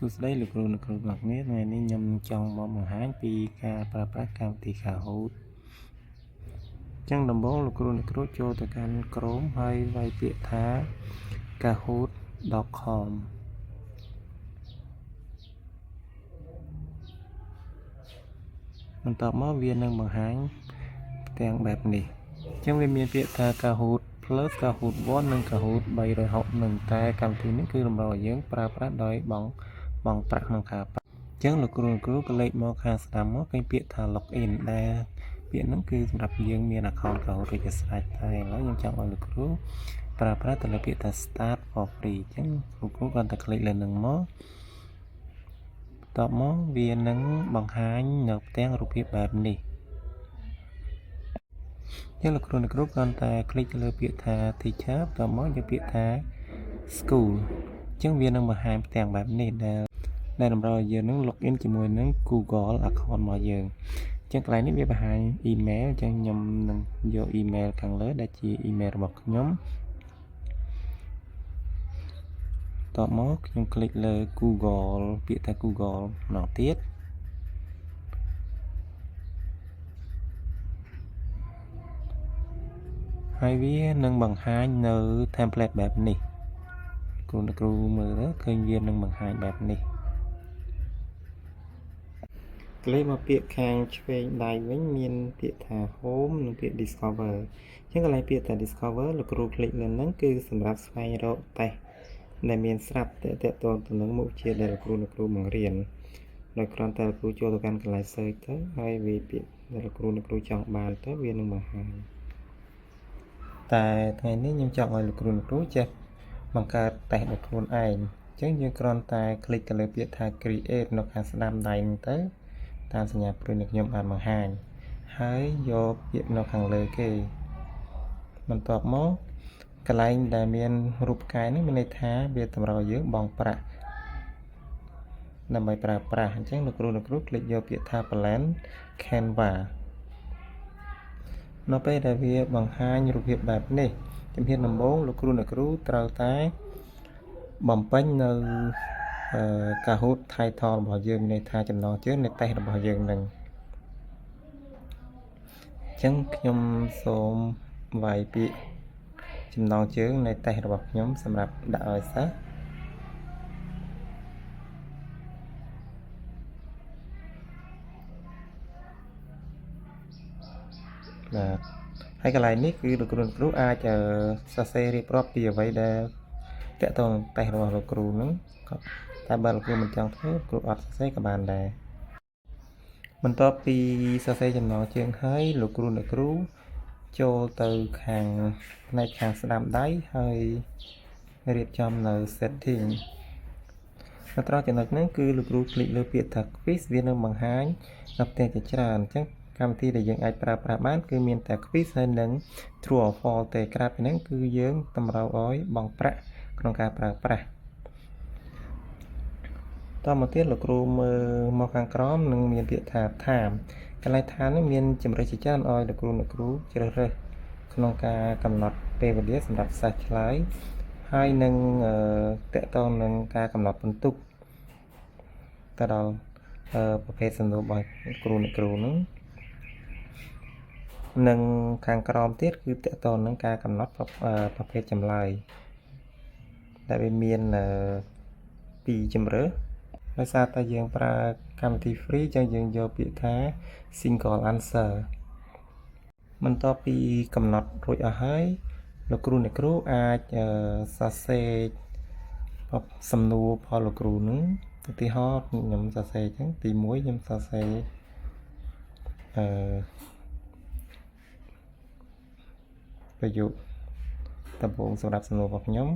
សួស្តីលោកគ្រូអ្នកគ្រូទាំងអស់គ្នាថ្ងៃនេះខ្ញុំចង់មកបង្ហាញពីការប្រើប្រាស់កម្មវិធី Kahoot អញ្ចឹងដំបូងលោកគ្រូអ្នកគ្រូចូលទៅកាន់ Chrome ហើយវាយពាក្យថា kahoot.com បន្ទាប់មកវានឹងបង្ហាញផ្ទាំងបែបនេះអញ្ចឹងវាមានពាក្យថា Kahoot Plus Kahoot 1 និង Kahoot 360នឹងតែកម្មវិធីនេះគឺតម្រូវឲ្យយើងប្រើប្រាស់ដោយបង់ប្រាក់ក្នុងការអញ្ចឹងលោកគ្រូក៏លេខមកខាងស្ដាំមកឃើញពាក្យថា login ដែលពាក្យហ្នឹងគឺសម្រាប់យើងមាន account Kahoot រួចជាស្រេចតែឥឡូវខ្ញុំចង់ឲ្យលោកគ្រូប្រើប្រាស់ទៅលើពាក្យថា start for free អញ្ចឹងលោកគ្រូគ្រាន់តែคลิกលើនឹងមកបន្ទាប់មកវានឹងបង្ហាញនៅផ្ទាំងរូបភាពបែបនេះអញ្ចឹងលោកគ្រូគ្រាន់តែคลิกទៅលើពាក្យថា teacher បន្ទាប់មកយកពាក្យថា school អញ្ចឹងវានឹងបង្ហាញផ្ទាំងបែបនេះដែលតម្រូវឲ្យយើងនឹង login ជាមួយនឹង Google account របស់យើងអញ្ចឹងកន្លែងនេះវាបង្ហាញ email អញ្ចឹងខ្ញុំនឹងយក email ខាងលើដែលជា email របស់ខ្ញុំតបមកខ្ញុំคลิกលើ Google ពាក្យថា Google ម្ដងទៀតហើយវានឹងបង្ហាញនៅ template បែបនេះគ្រូមើលឃើញវានឹងបង្ហាញបែបនេះក្លេមកពាក្យខាងឆ្វេងដៃវិញមានពាក្យថា home និងពាក្យ discover អញ្ចឹងកន្លែងពាក្យថា discover លោកគ្រូคลิกលើហ្នឹងគឺសម្រាប់ស្វែងរកតេស្តដែលមានស្រាប់តទៅនឹងមុខវិជ្ជាដែលលោកគ្រូបង្រៀនដោយគ្រាន់តែលោកគ្រូចូលទៅកាន់កន្លែង search ទៅហើយវាពាក្យដែលលោកគ្រូចង់បានទៅវានឹងបង្ហាញតែថ្ងៃនេះខ្ញុំចង់ឲ្យលោកគ្រូចេះបង្កើតតេស្តដោយខ្លួនឯងអញ្ចឹងយើងគ្រាន់តែคลิกទៅលើពាក្យថា create នៅខាងស្ដាំដៃហ្នឹងទៅតាមសញ្ញាព្រួយនេះខ្ញុំបានបង្ហាញហើយយកពាក្យនៅខាងលើគេបន្ទាប់មកកន្លែងដែលមានរូបផ្កាយនេះមានន័យថាវាតម្រូវឲ្យយើងបង់ប្រាក់ដើម្បីប្រើប្រាស់អញ្ចឹងលោកគ្រូคลิกយកពាក្យថា plan canva នៅពេលដែលវាបង្ហាញរូបភាពបែបនេះជំហានដំបូងលោកគ្រូត្រូវតែបំពេញនៅKahoot title របស់យើងមានន័យថាចំណងជើងនៃតេស្តរបស់យើងនឹងអញ្ចឹងខ្ញុំសូមវាយពាក្យចំណងជើងនៃតេស្តរបស់ខ្ញុំសម្រាប់ដាក់ឲ្យសិស្សបាទហើយកន្លែងនេះគឺលោកគ្រូអាចសរសេររៀបរាប់ពីអ្វីដែលតកតងតេស្តរបស់លោកគ្រូនឹងតែបើលោកគ្រូមិនចង់ធ្វើគ្រូអត់សរសេរក៏បានដែរបន្ទាប់ពីសរសេរចំណងជើងហើយលោកគ្រូចូលទៅខាងផ្នែកខាងស្ដាំដៃហើយរៀបចំនៅ setting នៅត្រង់ចំណុចហ្នឹងគឺលោកគ្រូคลิกលើពាក្យថា quiz វានឹងបង្ហាញនៅផ្ទាំងជាច្រើនអញ្ចឹងកម្មវិធីដែលយើងអាចប្រើប្រាស់បានគឺមានតែ quiz ហើយនិង true or false ទេក្រៅពីហ្នឹងគឺយើងតម្រូវឲ្យបង់ប្រាក់ក្នុងការប្រើប្រាស់តមកទៀតលោកគ្រូមើលមកខាងក្រោមនឹងមានពាក្យថា time កន្លែង time នេះមានជម្រើសជាច្រើនឲ្យលោកគ្រូជ្រើសរើសក្នុងការកំណត់ពេលវេលាសម្រាប់សិស្សឆ្លើយហើយនឹងតកតងនឹងការកំណត់បន្ទុកទៅដល់ប្រភេទសំណួររបស់គ្រូហ្នឹងនិងខាងក្រោមទៀតគឺតកតងនឹងការកំណត់ប្រភេទចម្លើយដែលវាមាន2ជម្រើសដោយសារតែយើងប្រើកម្មវិធី free ចឹងយើងយកពាក្យថា single answer បន្ទាប់ពីកំណត់រួចអស់ហើយលោកគ្រូអាចសរសេរសំណួរផលលោកគ្រូនឹងឧទាហរណ៍ខ្ញុំសរសេរចឹងទី1ខ្ញុំសរសេរប្រយោគដំបូងសម្រាប់សំណួររបស់ខ្ញុំ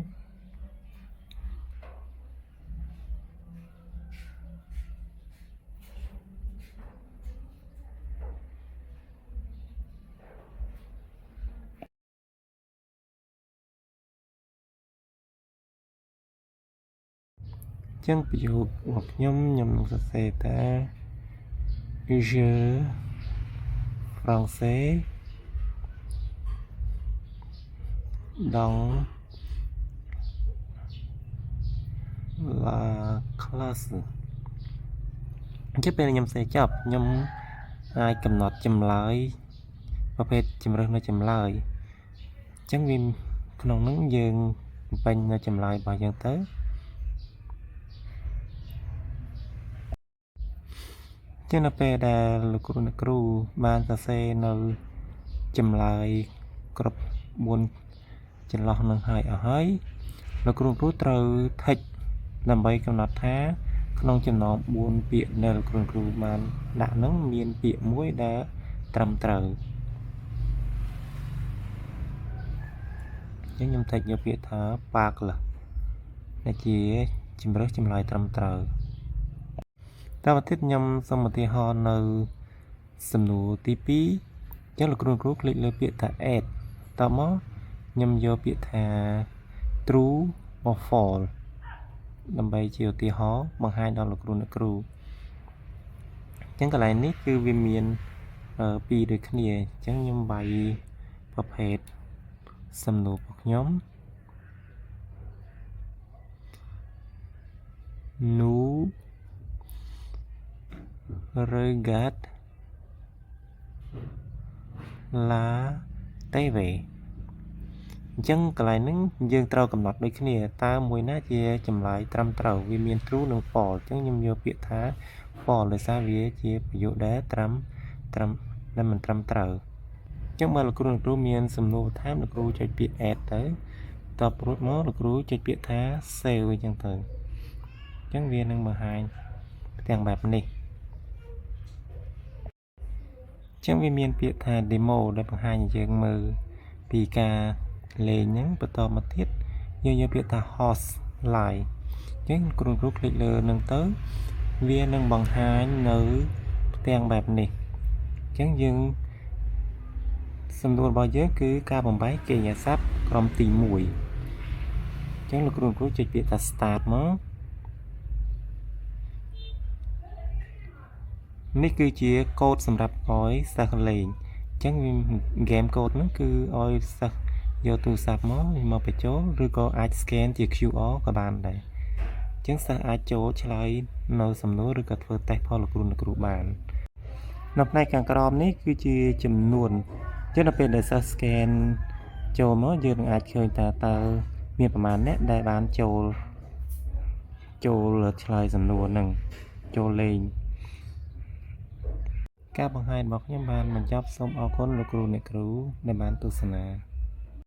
ចឹងប្រយោគរបស់ខ្ញុំនឹងសរសេរថា je français dans là class จะเป็นยำเสจับยำกำหนดจำเลยประเภทจำเริญในจำเลยจังวิมขนมนั้นยืนเป็นในจำเลยบางอย่างเต้จังนับเป็นได้ลูกครูบานตาเซในจำเลยกรบบนจันลองนังหายเอาให้ลูกครูรู้ตรึทิศนำไปกำหนดท้าขนมจำนองบุญเปียในลูกครูบานด่านังเมียนเปียมุ้ยได้ตรำตรึยังยำติดยาเปียท้าปากล่ะในจีจำเริญจำเลยตรำตรึตามทิศยำสมุทรหอในสนุติปีจังลูกครูคลิกเลยเปียท้าเอ็ดต่อมายำโยเปียท้าทรูมอฟอลนำไปเจียวตีหอบางให้ดอนลูกครูจังกระไรนี้คือวิเมียนปีโดยขณีจังยำใบประเภทสำนุปย้อมนูเรกัดลาเตเวจังกระไรนึงยังเตากำหนดโดยขณีตามวยหน้าเจียจำลายตรำเตาวิเมียนทรูหนึ่งปอจังยำโยเปียท้าปอเลยซาเวียเจียประโยชน์ได้ตรำนั่นมันตรำเตาจังมาลูกครูเมียนสำนุท้าลูกครูใจเปียแอดเตอตอบรถมอลูกครูใจเปียท้าเซลล์จังเถิงจังเวียนนึงมาหายแต่งแบบนี้จังวิเมียนเปียท้าเดโมได้มาหายอย่างมือปีกาเลยยังประตอมาทิศโยเปียท้าฮอสไลจังครูคลิกเลยนึงเตอเวียนนึงบังหายเนื้อแต่งแบบนี้จังยังสำนวนบอยเยอะคือการบ่มใบเกี่ยซับกรอมตีมวยจังลูกครูจะเปลี่ยนแต่สตาร์ทมั้งนี่คือเชียโค้ดสำหรับอ้อยสักเลงจังเกมโค้ดนั่นคืออ้อยสักโยตูสับมั้งมาไปโจ้หรือก็อาจสแกนจาก QR ก็บานได้จังสักอาจโจ้ใช้ในสำนวนหรือก็เฟิร์แตกพอลูกครูบานนับในการกรอมนี้คือเชียจำนวนจังเราเป็นเดสสแกนโจมว่ายืนอาจเคยตามีประมาณนี้ได้บานโจเลือดชายสำนวนหนึ่งโจเลงการบังคับบอกยังบานมันจับสมเอาคนลูกครูในครูในบ้านตุสนา